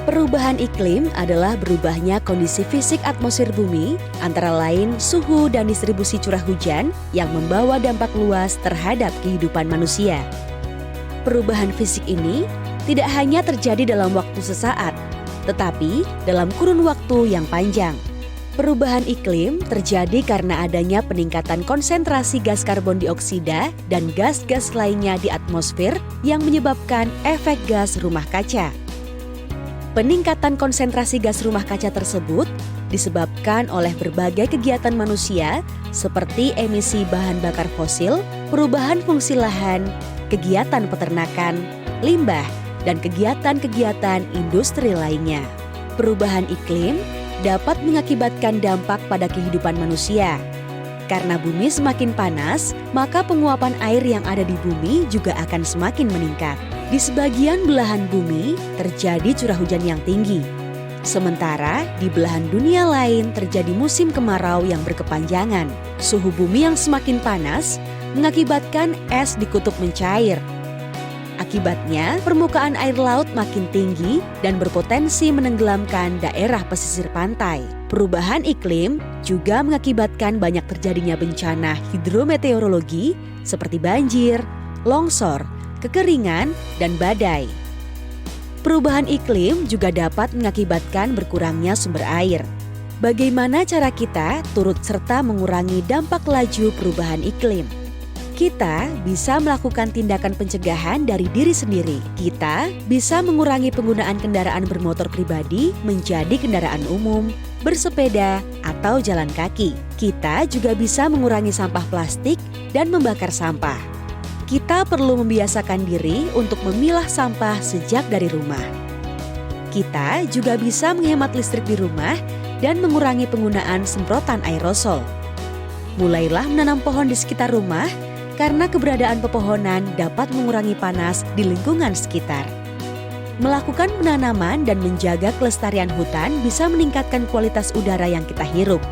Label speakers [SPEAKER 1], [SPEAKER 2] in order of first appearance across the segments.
[SPEAKER 1] Perubahan iklim adalah berubahnya kondisi fisik atmosfer bumi, antara lain suhu dan distribusi curah hujan yang membawa dampak luas terhadap kehidupan manusia. Perubahan fisik ini tidak hanya terjadi dalam waktu sesaat, tetapi dalam kurun waktu yang panjang. Perubahan iklim terjadi karena adanya peningkatan konsentrasi gas karbon dioksida dan gas-gas lainnya di atmosfer yang menyebabkan efek gas rumah kaca. Peningkatan konsentrasi gas rumah kaca tersebut disebabkan oleh berbagai kegiatan manusia seperti emisi bahan bakar fosil, perubahan fungsi lahan, kegiatan peternakan, limbah, dan kegiatan-kegiatan industri lainnya. Perubahan iklim dapat mengakibatkan dampak pada kehidupan manusia. Karena bumi semakin panas, maka penguapan air yang ada di bumi juga akan semakin meningkat. Di sebagian belahan bumi terjadi curah hujan yang tinggi. Sementara di belahan dunia lain terjadi musim kemarau yang berkepanjangan. Suhu bumi yang semakin panas mengakibatkan es di kutub mencair. Akibatnya, permukaan air laut makin tinggi dan berpotensi menenggelamkan daerah pesisir pantai. Perubahan iklim juga mengakibatkan banyak terjadinya bencana hidrometeorologi seperti banjir, longsor, kekeringan, dan badai. Perubahan iklim juga dapat mengakibatkan berkurangnya sumber air. Bagaimana cara kita turut serta mengurangi dampak laju perubahan iklim? Kita bisa melakukan tindakan pencegahan dari diri sendiri. Kita bisa mengurangi penggunaan kendaraan bermotor pribadi menjadi kendaraan umum, bersepeda, atau jalan kaki. Kita juga bisa mengurangi sampah plastik dan membakar sampah. Kita perlu membiasakan diri untuk memilah sampah sejak dari rumah. Kita juga bisa menghemat listrik di rumah dan mengurangi penggunaan semprotan aerosol. Mulailah menanam pohon di sekitar rumah, karena keberadaan pepohonan dapat mengurangi panas di lingkungan sekitar. Melakukan penanaman dan menjaga kelestarian hutan bisa meningkatkan kualitas udara yang kita hirup.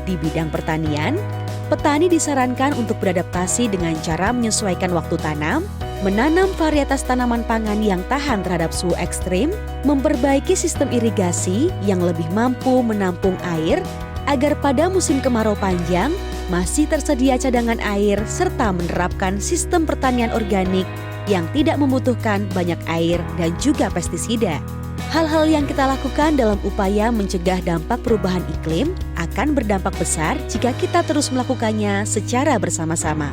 [SPEAKER 1] Di bidang pertanian, petani disarankan untuk beradaptasi dengan cara menyesuaikan waktu tanam, menanam varietas tanaman pangan yang tahan terhadap suhu ekstrim, memperbaiki sistem irigasi yang lebih mampu menampung air agar pada musim kemarau panjang masih tersedia cadangan air, serta menerapkan sistem pertanian organik yang tidak membutuhkan banyak air dan juga pestisida. Hal-hal yang kita lakukan dalam upaya mencegah dampak perubahan iklim akan berdampak besar jika kita terus melakukannya secara bersama-sama.